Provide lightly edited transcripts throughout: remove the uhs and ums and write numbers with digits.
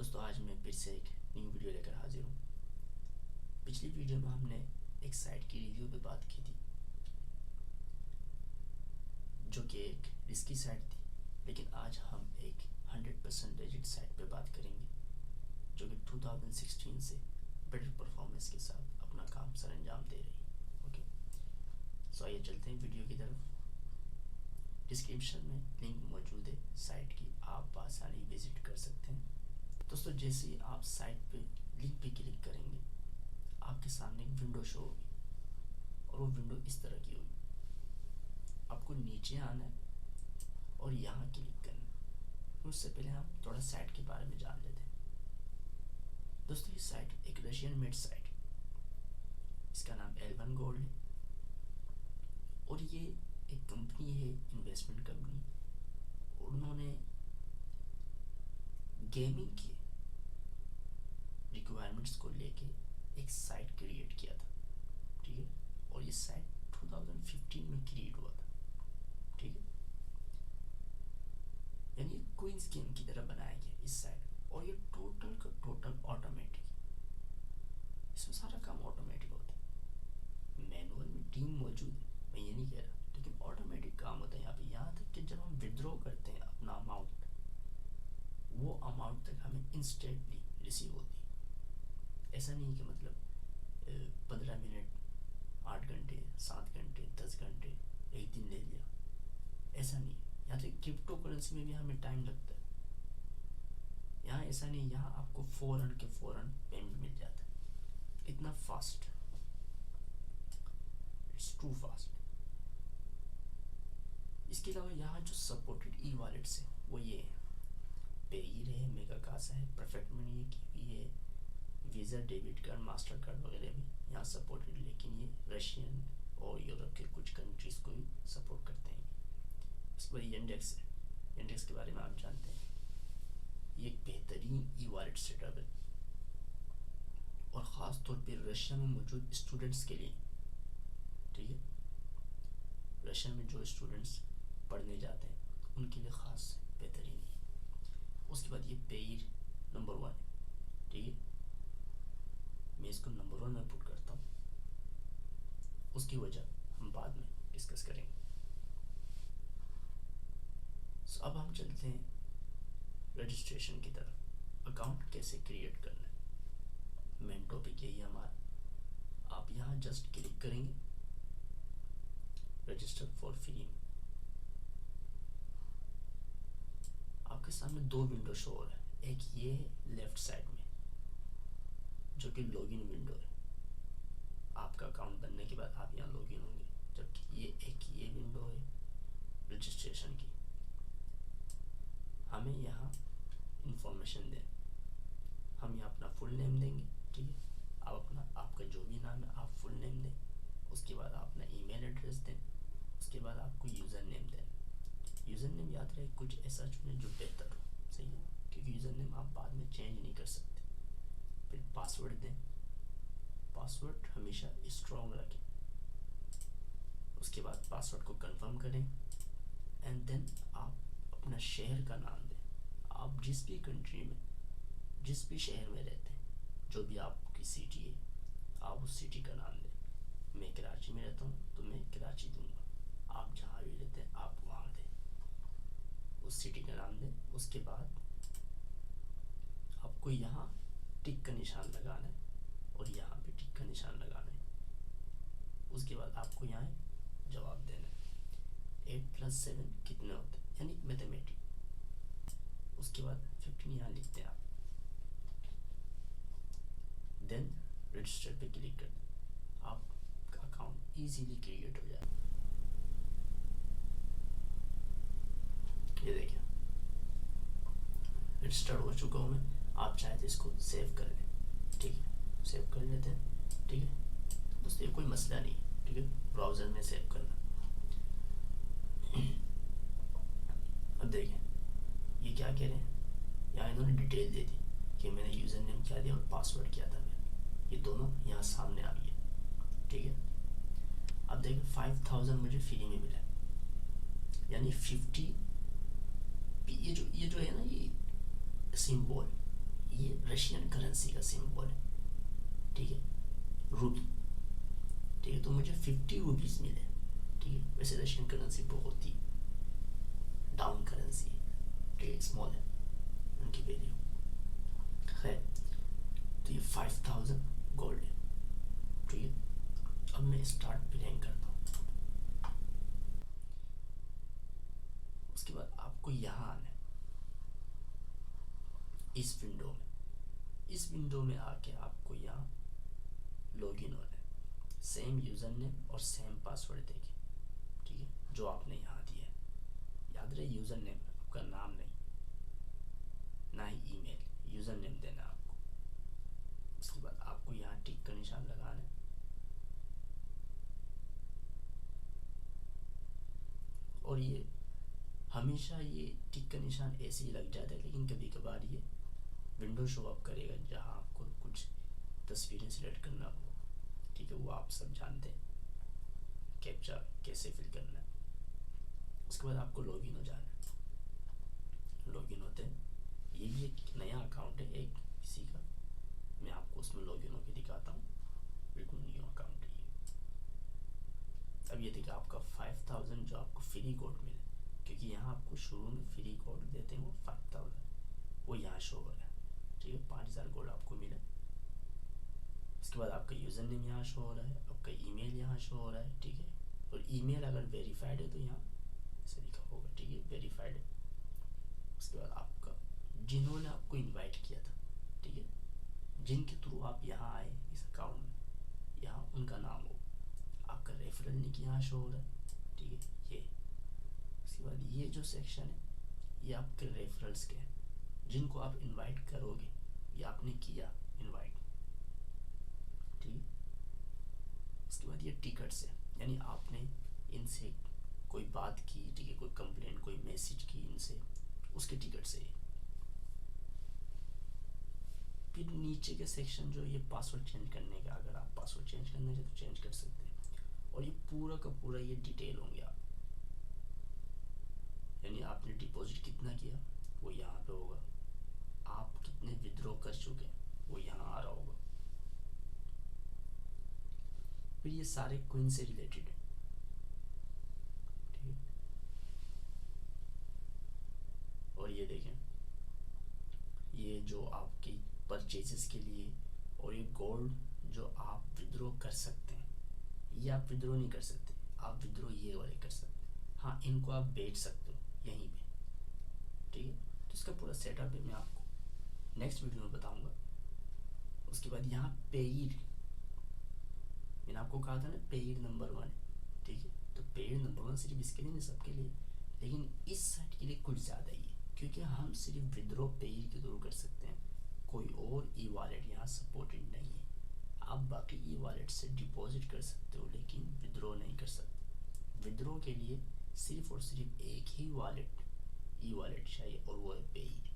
दोस्तों आज मैं फिर से एक न्यू वीडियो लेकर हाजिर हूँ। पिछली वीडियो में हमने एक साइट की रिव्यू पे बात की थी जो कि एक रिस्की साइट थी, लेकिन आज हम एक 100% लेजिट साइट पे बात करेंगे जो कि 2016 से बेटर परफॉर्मेंस के साथ अपना काम सरअंजाम दे रही है। ओके, सो आइए चलते हैं वीडियो की तरफ। डिस्क्रिप्शन में लिंक मौजूद है साइट की, आप आसानी विजिट कर सकते हैं। दोस्तों जैसे ही आप साइट पे लिंक पे क्लिक करेंगे आपके सामने एक विंडो शो होगी और वो विंडो इस तरह की होगी। आपको नीचे आना है और यहाँ क्लिक करना है। उससे पहले हम थोड़ा साइट के बारे में जान लेते हैं। दोस्तों ये साइट एक रशियन मेड साइट है, इसका नाम L1 Gold है और ये एक कंपनी है, इन्वेस्टमेंट कंपनी। उन्होंने गेमिंग के रिक्वायरमेंट्स को लेके एक साइट क्रिएट किया था, ठीक है। और ये साइट 2015 में क्रिएट हुआ था, ठीक है। यानी क्वींस गेम की तरह बनाया गया इस साइट, और ये टोटल का टोटल ऑटोमेटिक, इसमें सारा काम ऑटोमेटिक होता है। मैनुअल में टीम मौजूद है, मैं ये नहीं कह रहा, लेकिन ऑटोमेटिक काम होता है यहाँ पे। यहाँ तक कि जब हम विड्रॉ करते हैं अपना अमाउंट, वो अमाउंट तक हमें इंस्टेंटली रिसीव होती है। ऐसा नहीं कि मतलब 15 मिनट, 8 घंटे, 7 घंटे, 10 घंटे, एक दिन ले लिया, ऐसा नहीं। यहाँ तक क्रिप्टो करेंसी में भी हमें टाइम लगता है, यहाँ ऐसा नहीं। यहाँ आपको फ़ौरन के फ़ौरन पेमेंट मिल जाता है, इतना फास्ट, इट्स टू फास्ट। इसके अलावा यहाँ जो सपोर्टेड ई वॉलेट्स है वो ये है, पेयर है, मेगाकासा है, परफेक्ट मनी है, कीवी है, visa, debit card, master card वगैरह भी यहाँ सपोर्टेड। लेकिन ये रशियन और यूरोप के कुछ कंट्रीज़ को भी सपोर्ट करते हैं। उसके बाद येंडेक्स है, येंडेक्स के बारे में आप जानते हैं, ये एक बेहतरीन ई वॉलेट सेटअप है और ख़ास तौर पे रशिया में मौजूद स्टूडेंट्स के लिए, ठीक है। रशिया में जो स्टूडेंट्स पढ़ने जाते हैं उनके लिए ख़ास बेहतरीन है। उसके बाद ये पेयर नंबर 1 है, ठीक है। मैं इसको नंबर 1 में पुट करता हूँ, उसकी वजह हम बाद में डिस्कस करेंगे। सो अब हम चलते हैं रजिस्ट्रेशन की तरफ। अकाउंट कैसे क्रिएट करना है, मेन टॉपिक यही है हमारा। आप यहाँ जस्ट क्लिक करेंगे रजिस्टर फॉर फ्री में। आपके सामने 2 विंडो शो हो रहा है, एक ये है लेफ्ट साइड में जो कि लॉगिन विंडो है। आपका अकाउंट बनने के बाद आप यहाँ लॉगिन होंगे, जबकि ये विंडो है रजिस्ट्रेशन की। हमें यहाँ इंफॉर्मेशन दें, हम यहाँ अपना फुल नेम देंगे, ठीक है। आपका जो भी नाम है आप फुल नेम दें। उसके बाद आप अपना ईमेल एड्रेस दें। उसके बाद आपको यूज़र नेम दें। यूज़र नेम याद रहे कुछ ऐसा चुनें जो बेहतर हो, सही है, क्योंकि यूज़र नेम आप बाद में चेंज नहीं कर सकते। फिर पासवर्ड दें, पासवर्ड हमेशा स्ट्रॉन्ग रखें। उसके बाद पासवर्ड को कंफर्म करें एंड देन आप अपना शहर का नाम दें। आप जिस भी कंट्री में, जिस भी शहर में रहते हैं, जो भी आपकी सिटी है, आप उस सिटी का नाम दें। मैं कराची में रहता हूँ तो मैं कराची दूंगा, आप जहाँ भी रहते हैं आप वहाँ दें, उस सिटी का नाम दें। उसके बाद आपको यहाँ टिक का निशान लगाना है और यहाँ पे टिक का निशान लगाना है। उसके बाद आपको यहाँ जवाब देना है 8 + 7 कितने होते हैं, यानी मैथमेटिक। उसके बाद 15 यहाँ लिखते हैं आप, देन रजिस्टर पे क्लिक कर दें। आपका अकाउंट इजीली क्रिएट हो जाए। ये देखिए रजिस्टर हो चुका हूँ मैं। आप चाहे तो इसको सेव कर लें, ठीक है, सेव कर लेते हैं, ठीक है। दोस्तों ये कोई मसला नहीं, ठीक है, ब्राउज़र में सेव करना। अब देखें ये क्या कह रहे हैं, यहाँ इन्होंने डिटेल दे दी कि मैंने यूज़र नेम क्या दिया और पासवर्ड क्या था मेरा, ये दोनों यहाँ सामने आ गया, ठीक है। अब देखें 5000 मुझे फ्री में मिला, यानी 50। ये जो है ना, ये सिंबल, ये रशियन करेंसी का सिंबल है, ठीक है, रूबी, ठीक है। तो मुझे 50 रुपीज़ मिले, ठीक है। वैसे रशियन करेंसी बहुत ही डाउन करेंसी है, ठीक है, स्मॉल है उनकी वैल्यू है। तो ये 5000 गोल्ड है, ठीक है। अब मैं स्टार्ट प्लेइंग करता हूँ। उसके बाद आपको यहाँ आना है, इस विंडो में, इस विंडो में आके आपको यहाँ लॉगिन होना है। सेम यूज़र नेम और सेम पासवर्ड देके, ठीक है, जो आपने यहाँ दिया है। याद रहे यूज़र नेम, आपका नाम नहीं, ना ही ईमेल, यूज़र नेम देना है आपको। उसके बाद आपको यहाँ टिक का निशान लगाना है। और ये हमेशा ये टिक का निशान ऐसे ही लग जाता है, लेकिन कभी कभार ये विंडो शो अप करेगा जहाँ आपको कुछ तस्वीरें सिलेक्ट करना हो, ठीक है, वो आप सब जानते हैं कैप्चा कैसे फिल करना है। उसके बाद आपको लॉगिन हो जाना है। लॉगिन होते हैं, ये भी एक नया अकाउंट है एक किसी का, मैं आपको उसमें लॉगिन होकर दिखाता हूँ। बिल्कुल न्यू अकाउंट है ये। अब ये देखिए आपका 5000 जो आपको फ्री कोड मिले, क्योंकि यहाँ आपको शुरू में फ्री कोड देते हैं वो 5000, वो यहाँ शो हो रहा है, ठीक है। 5000 कोड आपको मिला। उसके बाद आपका यूज़र नेम यहाँ शो हो रहा है, आपका ईमेल यहाँ शो हो रहा है, ठीक है। और ईमेल अगर वेरीफाइड है तो यहाँ ऐसे लिखा होगा, ठीक है, वेरीफाइड है। उसके बाद आपका जिन्होंने आपको इनवाइट किया था, ठीक है, जिनके थ्रू आप यहाँ आए इस अकाउंट में, यहाँ उनका नाम हो। आपका रेफरल लिंक यहाँ शो हो रहा है, ठीक है, ये। उसके बाद ये जो सेक्शन है ये आपके रेफरल्स के हैं, जिनको आप इनवाइट करोगे, ये आपने किया इनवाइट, ठीक है। उसके बाद ये टिकट्स है, यानी आपने इनसे कोई बात की, ठीक है, कोई कंप्लेंट, कोई मैसेज की इनसे, उसके टिकट से। फिर नीचे के सेक्शन जो ये पासवर्ड चेंज करने का, अगर आप पासवर्ड चेंज करना चाहते तो चेंज कर सकते हैं। और ये पूरा का पूरा ये डिटेल होंगे आप, यानी आपने डिपॉजिट कितना किया वो यहाँ पे होगा, आप कितने विड्रॉ कर चुके वो यहाँ आ रहा होगा। फिर ये सारे कोइन से रिलेटेड है, ठीक है। और ये देखें, ये जो आपकी परचेजेस के लिए, और ये गोल्ड जो आप विड्रॉ कर सकते हैं, ये आप विड्रॉ नहीं कर सकते, आप विड्रॉ ये वाले कर सकते हैं। हाँ, इनको आप बेच सकते हो यहीं पे, ठीक है। तो इसका पूरा सेटअप है, मैं आपको नेक्स्ट वीडियो में बताऊंगा। उसके बाद यहाँ पेड, मैंने आपको कहा था ना पेड नंबर 1, ठीक है। तो पेड नंबर 1 सिर्फ इसके लिए नहीं, सबके लिए, लेकिन इस साइट के लिए कुछ ज़्यादा ही है, क्योंकि हम सिर्फ विड्रॉ पेड के थ्रू कर सकते हैं, कोई और ई वॉलेट यहाँ सपोर्टेड नहीं है। आप बाकी ई वॉलेट से डिपॉजिट कर सकते हो, लेकिन विड्रॉ नहीं कर सकते। विड्रॉ के लिए सिर्फ और सिर्फ एक ही वॉलेट, ई वॉलेट चाहिए, और वो है पेड।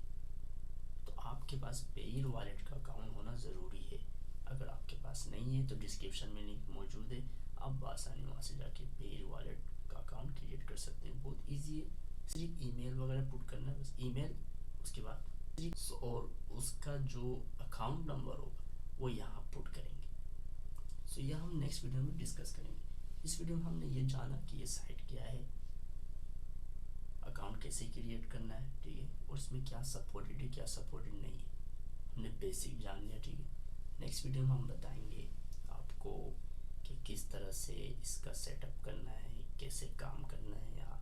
तो आपके पास पेड वॉलेट का अकाउंट होना ज़रूरी है। अगर आपके पास नहीं है तो डिस्क्रिप्शन में लिंक मौजूद है, आप आसानी वहाँ से जाके पेड वॉलेट का अकाउंट क्रिएट कर सकते हैं। बहुत ईजी है, सिर्फ ईमेल वगैरह पुट करना है, बस ईमेल, उसके बाद और उसका जो अकाउंट नंबर होगा वो यहाँ पुट करेंगे। सो यह हम नेक्स्ट वीडियो में डिस्कस करेंगे। इस वीडियो में हमने ये जाना कि ये साइट क्या है, अकाउंट कैसे क्रिएट करना है, ठीक है, और इसमें क्या सपोर्टेड है क्या सपोर्टेड नहीं है, हमने बेसिक जान लिया, ठीक है। नेक्स्ट वीडियो में हम बताएंगे आपको कि किस तरह से इसका सेटअप करना है, कैसे काम करना है यहाँ।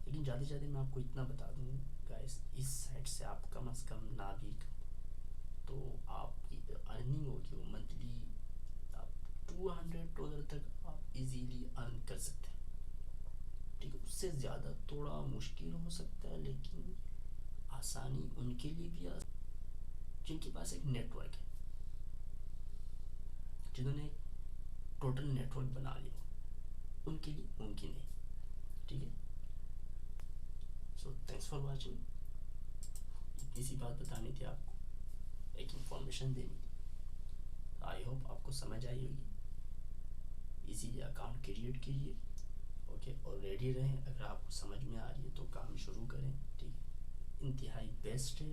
लेकिन ज़्यादा से ज़्यादा मैं आपको इतना बता दूँ गाइस, इस साइट से आप कम से कम ना भी तो आपकी अर्निंग होगी वो मंथली आप $200 तक आप इजीली अर्न कर सकते हैं, ठीक है। उससे ज़्यादा थोड़ा मुश्किल हो सकता है, लेकिन आसानी उनके लिए भी जिनके पास एक नेटवर्क है, जिन्होंने एक टोटल नेटवर्क बना लिया, उनके लिए मुमकिन है, ठीक है। So thanks for watching. इतनी सी बात बतानी थी आपको, एक इंफॉर्मेशन देनी थी। आई होप आपको समझ आई होगी। इजीली अकाउंट क्रिएट कीजिए, ओके, और रेडी रहें। अगर आपको समझ में आ रही है तो काम शुरू करें, ठीक है। इंतहाई बेस्ट है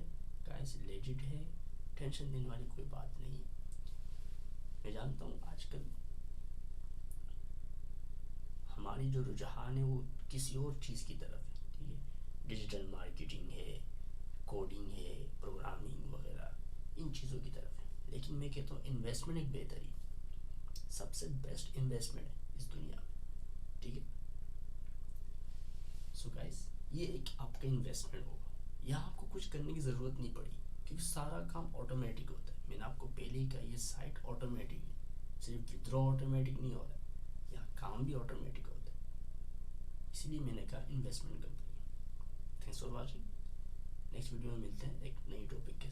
गाइस लेजिट है, टेंशन देने वाली कोई बात नहीं है। मैं जानता हूँ आजकल हमारी जो रुझान है वो किसी और चीज़ की तरफ है, ठीक है, डिजिटल मार्केटिंग है, कोडिंग है, प्रोग्रामिंग वगैरह इन चीज़ों की तरफ है। लेकिन मैं कहता हूँ इन्वेस्टमेंट एक बेहतरीन, सबसे बेस्ट इन्वेस्टमेंट है इस दुनिया में, ठीक है। सो गाइस ये एक आपका इन्वेस्टमेंट होगा, यहाँ आपको कुछ करने की ज़रूरत नहीं पड़ी क्योंकि सारा काम ऑटोमेटिक होता है। मैंने आपको पहले ही कहा ये साइट ऑटोमेटिक है, सिर्फ विड्रॉ ऑटोमेटिक नहीं हो रहा है, यहाँ काम भी ऑटोमेटिक होता है। इसीलिए मैंने कहा investment company. Thanks for watching. Next video में मिलते हैं एक नई टॉपिक।